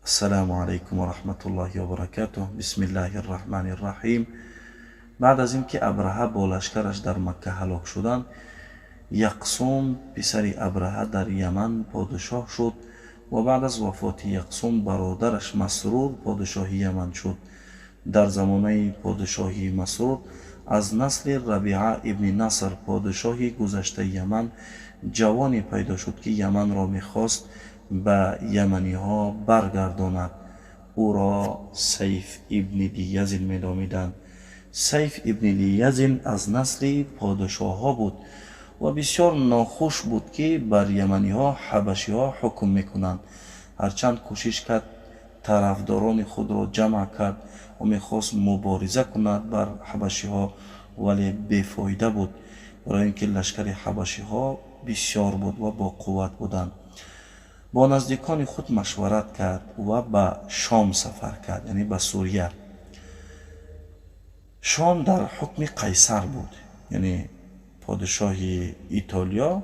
السلام عليكم ورحمة الله وبركاته. بسم الله الرحمن الرحیم. بعد از اینکه ابرهه با لشکرش در مکه هلاک شدند، یقسوم پسر ابرهه در یمن پادشاه شد و بعد از وفات یقسوم برادرش مسرور پادشاه یمن شد. در زمانه پادشاهی مسرور از نسل ربیعه ابن نصر پادشاهی گذشته یمن جوانی پیدا شد که یمن را میخواست به یمنی ها برگرداند. او را سیف ابن لیزین می‌نامیدند. سیف ابن لیزین از نسل پادشاه ها بود و بسیار ناخوش بود که بر یمنی ها حبشی ها حکم میکنند. هرچند کوشش کرد طرفداران خود را جمع کرد و میخواست مبارزه کند بر حبشی ها، ولی بیفایده بود، برای اینکه لشکر حبشی ها بسیار بود و با قوت بودند. با نزدیکان خود مشورت کرد و به شام سفر کرد، یعنی به سوریه. شام در حکم قیصر بود، یعنی پادشاه ایتالیا،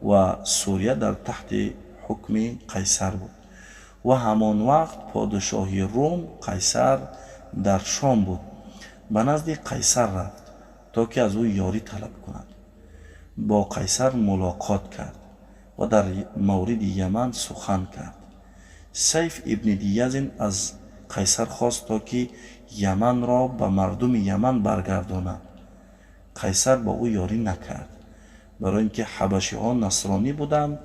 و سوریه در تحت حکم قیصر بود. و همان وقت پادشاهی روم قیصر در شام بود. به نزد قیصر رفت تا که از او یاری طلب کند. با قیصر ملاقات کرد و در مورد یمن سخن کرد. سیف ابن لیزین از قیصر خواست تا که یمن را به مردم یمن برگرداند. قیصر با او یاری نکرد، برای اینکه حبشی ها نصرانی بودند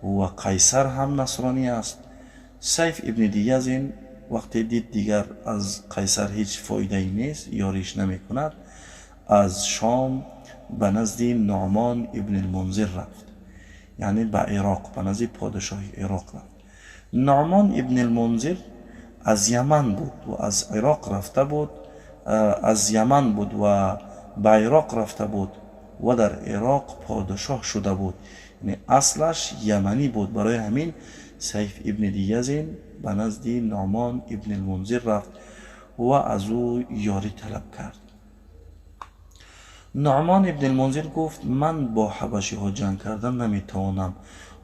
و قیصر هم نصرانی است. سیف ابن لیزین وقتی دید دیگر از قیصر هیچ فایده ای نیست، یاریش نمی کند، از شام به نزد نعمان ابن المنذر رفت، یعنی به عراق، به نزد پادشاه عراق رفت. نعمان ابن المنذر از یمن بود و از عراق رفته بود، از یمن بود و به عراق رفته بود و در عراق پادشاه شده بود، یعنی اصلش یمنی بود. برای همین سیف ابن لیزین به نزد نعمان ابن المنذر رفت و از او یاری طلب کرد. نعمان ابن المنذر گفت من با حبشی ها جنگ کردن نمیتوانم،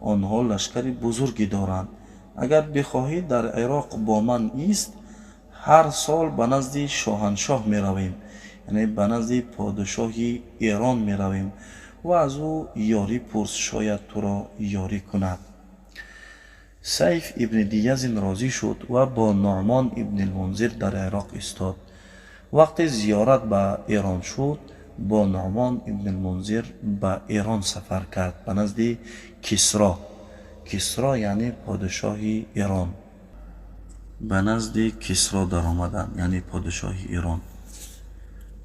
آنها لشکر بزرگی دارند. اگر بخواهید در عراق با من ایست، هر سال به نزد شاهنشاه می رویم، یعنی به نزد پادشاه ایران می رویم و از او یاری پرس، شاید تو را یاری کند. سیف ابن لیزین راضی شد و با نعمان ابن المنذر در عراق ایستاد. وقتی زیارت به ایران شد، با نعمان ابن المنذر به ایران سفر کرد، به نزد کسرا. کسرا یعنی پادشاه ایران. به نزد کسرا در آمدن، یعنی پادشاه ایران.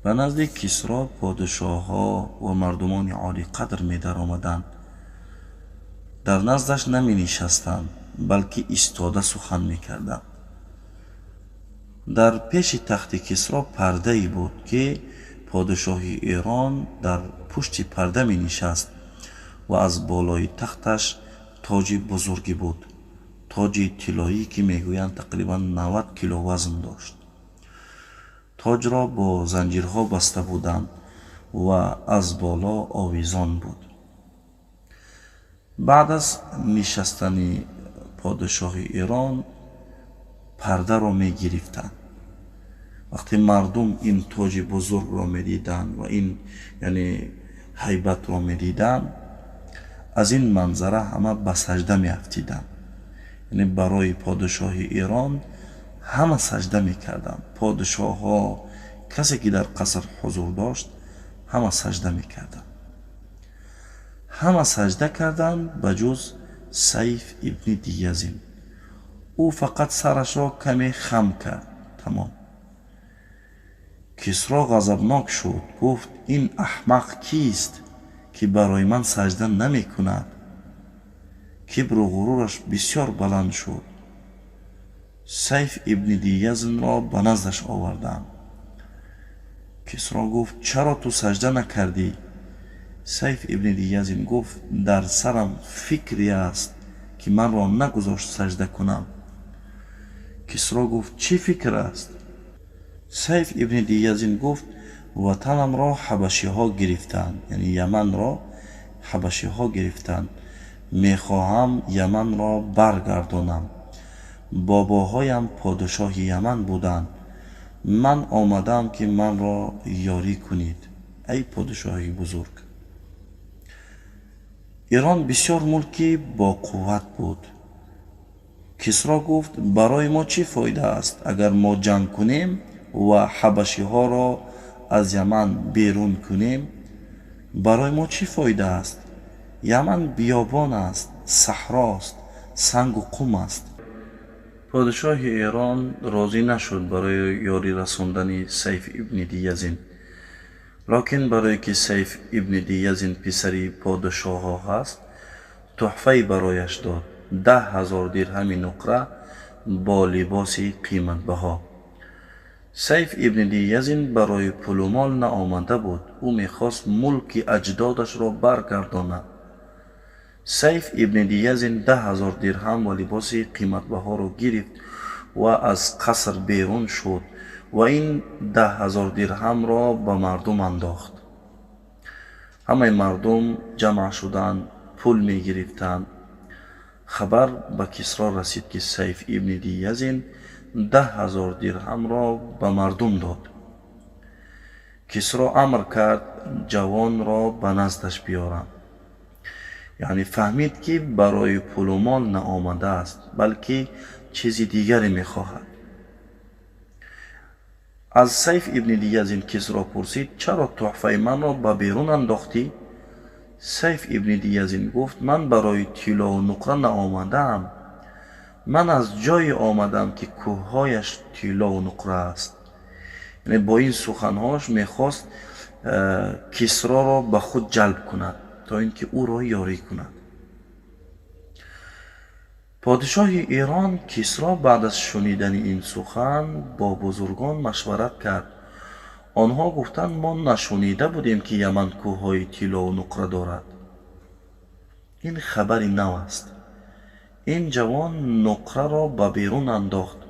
به نزد کسرا پادشاه ها و مردمان عالی قدر می در آمدن. در نزدش نمی نشستند، بلکه ایستاده سخن می کردند. در پیش تخت کسرا پرده ای بود که پادشاه ایران در پشت پرده می نشست و از بالای تختش تاج بزرگی بود، تاج طلایی که میگویند تقریبا 90 کیلو وزن داشت. تاج را با زنجیرها بسته بودند و از بالا آویزان بود. بعد از نشستن پادشاه ایران پرده را می گرفتند. وقتی مردم این تاج بزرگ را می دیدند و این یعنی هیبت را می دیدند، از این منظره همه به سجده می افتیدند. یعنی برای پادشاه ایران همه سجده می کردند. پادشاه ها، کسی که در قصر حضور داشت، همه سجده می کردند. همه سجده کردند بجز سیف ابن لیزین. او فقط سرش را کمی خم کرد، تمام. کسرا غضبناک شد، گفت این احمق کیست که برای من سجده نمی کند؟ کبر و غرورش بسیار بلند شد. سیف ابن لیزین را به نزدش آوردند. کسرا گفت چرا تو سجده نکردی؟ سیف ابن لیزین گفت در سرم فکری است که من را نگذاشت سجده کنم. کسرا گفت چی فکر است؟ سیف ابن لیزین گفت وطنم را حبشی ها گرفتند، یعنی یمن را حبشی ها گرفتند. میخواهم یمن را برگردانم. бобоҳоям подшоҳи Яман буданд. ман омадам ки манро ёрӣ кунед, ай подшоҳи бузург. Ирон бисёр мулки боқувват буд. Кисро гуфт: барои мо чӣ фоида аст, агар мо ҷанг кунем ва ҳабашиҳоро аз Яман берун кунем? барои мо чӣ фоида аст? Яман биёбон аст, саҳрост, сангу қум аст. подшоҳи Эрон розӣ нашуд барои ёрӣ расондани Сайф ибни Диязин. локин барое ки Сайф ибни Диязин писари подшоҳо ҳаст, тӯҳфаи барояш дод: 10,000 дирҳами нуқра бо либоси қиматбаҳо. Сайф ибни Диязин барои пулу мол наомада буд. ӯ мехост мулки аҷдодашро баргардонад. Сайф ибни Диязин 10,000 дирҳам ва либоси қиматбаҳоро гирифт ва аз қаср берун шуд ва ин 10,000 дирҳамро ба мардум андохт. ҳамаи мардум ҷамъ шуданд, пул мегирифтанд. хабар ба Кисро расид ки Сайф ибни Диязин 10,000 дирҳамро ба мардум дод. Кисро амр кард ҷавонро ба наздаш биёранд. яъне фаҳмид ки барои пулу мол наомадааст, балки чизи дигаре мехоҳад. аз Сайф ибни Диязин Кисро пурсид: чаро тӯҳфаи манро ба берун андохтӣ? Сайф ибни Диязин гуфт: ман барои тилову нуқра наомадаам. ман аз ҷое омадам ки кӯҳҳояш тилову нуқра аст. яъне бо ин суханҳош мехост Кисроро ба худ ҷалб кунад, то ин ки ӯро ёрӣ кунад. подшоҳи Ирон Кисро баъд аз шунидани ин сухан бо бузургон машварат кард. онҳо гуфтанд: мо нашунида будем ки Яман кӯҳҳои тилову нуқра дорад. ин хабари нав аст. ин ҷавон нуқраро ба берун андохт.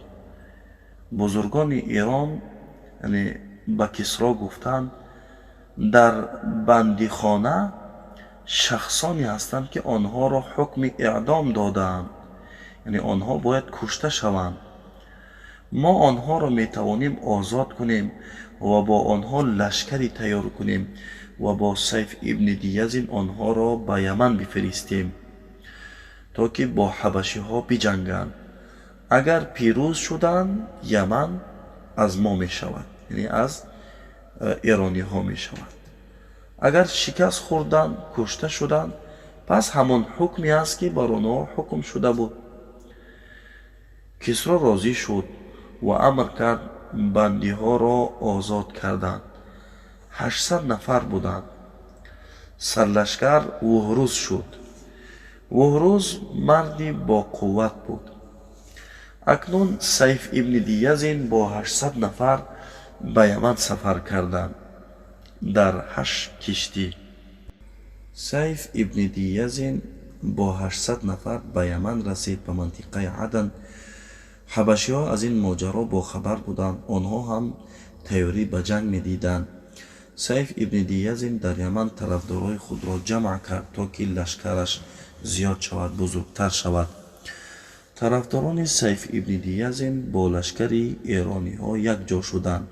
бузургони Ирон ба Кисро гуфтанд: дар бандихона шахсоне ҳастанд ки онҳоро ҳукми эъдом додаанд, яъне онҳо бояд кушта шаванд. мо онҳоро метавонем озод кунем ва бо онҳо лашкаре тайёр кунем ва бо Сайф ибни Диязин онҳоро ба Яман бифиристем, то ки бо ҳабашиҳо биҷанганд. агар пирӯз шуданд, Яман аз мо мешавад, яъне аз эрониҳо мешавад. агар шикаст хӯрданд, кушта шуданд, пас ҳамон ҳукме аст ки бар онҳо ҳукм шуда буд. Кисро розӣ шуд ва амр кард бандиҳоро озод карданд. 800 нафар буданд. сарлашкар Вуҳруз шуд. Вуҳруз марди боқувват буд. акнун Сайф ибни Диязин бо 800 нафар ба Яман сафар карданд дар 8 киштӣ. Сайф ибни Диязин бо 800 нафар ба Яман расид, ба мантиқаи Адан. ҳабашиҳо аз ин моҷаро бохабар буданд, онҳо ҳам тайёрӣ ба ҷанг медиданд. Сайф ибни Диязин дар Яман тарафдорои худро ҷамъ кард, то ки лашкараш зиёд шавад, бузургтар шавад. тарафдорони Сайф ибни Диязин бо лашкари эрониҳо якҷо шуданд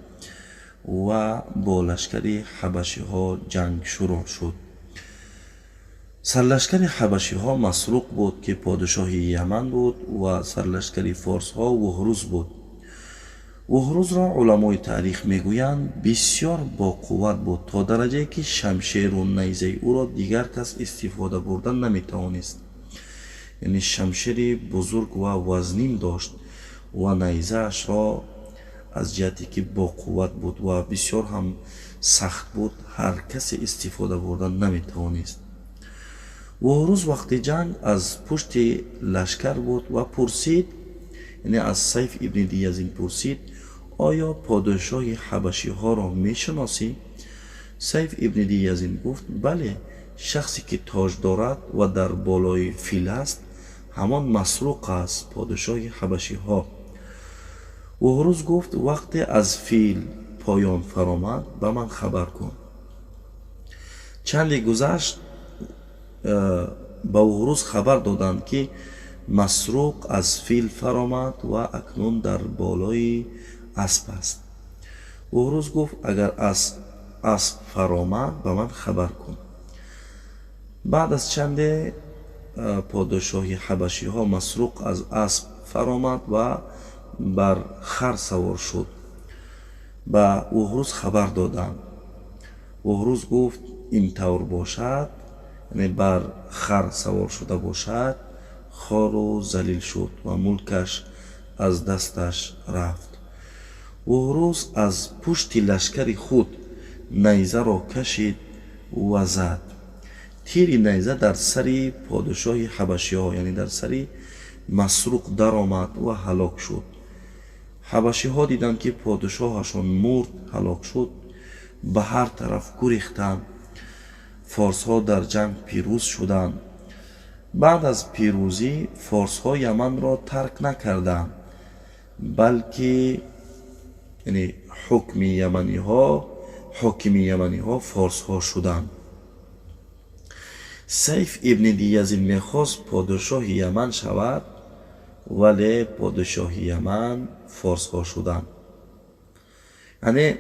ва бо лашкари ҳабашиҳо ҷанг шурӯъ шуд. сарлашкари ҳабашиҳо Масруқ буд, ки подшоҳи Яман буд, ва сарлашкари форсҳо Вуҳруз буд. Вуҳрузро уламои таърих мегӯянд бисёр боқувват буд, то дараҷае ки шамшеру найзаи ӯро дигар кас истифода бурдан наметавонист. яъне шамшери бузург ва вазнин дошт ва найзаашро аз ҷиҳате ки боқувват буд ва бисёр ҳам сахт буд, ҳар касе истифода бурдан наметавонист. Вуҳруз вақти ҷанг аз пушти лашкар буд ва пурсид, яъне аз Сайф ибни Диязин пурсид: оё подшоҳи ҳабашиҳоро мешиносӣ? Сайф ибни Диязин гуфт: бале, шахсе ки тоҷ дорад ва дар болои фил аст, ҳамон Масруқ аст, подшоҳи ҳабашиҳо. Вуҳруз гуфт: вақте аз фил поён фаромад, ба ман хабар кун. чанде гузашт ба Вуҳруз хабар доданд ки مسروق از فیل فرامد و اکنون در بالای اسب است. اوروز گفت اگر اسب فرامد به من خبر کن. بعد از چند پادشاهی حبشی ها مسروق از اسب فرامد و بر خر سوار شد. به اوروز خبر دادند. اوروز گفت این طور باشد، یعنی بر خر سوار شده باشد، خوار و ذلیل شد و ملکش از دستش رفت. اوروز از پشت لشکر خود نیزه را کشید و زد. تیر نیزه در سر پادشاه حبشی ها، یعنی در سر مسروق در آمد و هلاک شد. حبشی ها دیدند که پادشاهشان مرد، هلاک شد، به هر طرف گریختند. فارس ها در جنگ پیروز شدند. بعد از پیروزی فارس ها یمن را ترک نکردند، بلکه یعنی حاکم یمنی ها فارس ها شدند. سیف ابن دیزین میخواست پادشاه یمن شود، ولی پادشاه یمن فارس ها شدند. یعنی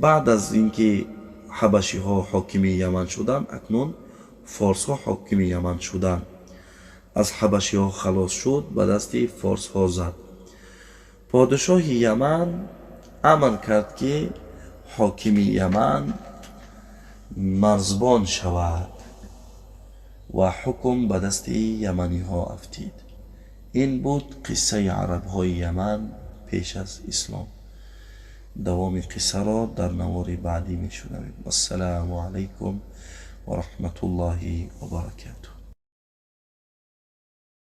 بعد از اینکه حبشی ها حاکم یمن شدند، اکنون فارس ها حاکم یمن شدند. از حبشی ها خلاص شد، به دست فارس ها زد. پادشاه یمن امر کرد که حاکم یمن مرزبان شود و حکم به دست یمنی ها افتید. این بود قصه عرب های یمن پیش از اسلام. دوام قصه را در نوار بعدی می شنویم. السلام علیکم و رحمت الله و برکاته.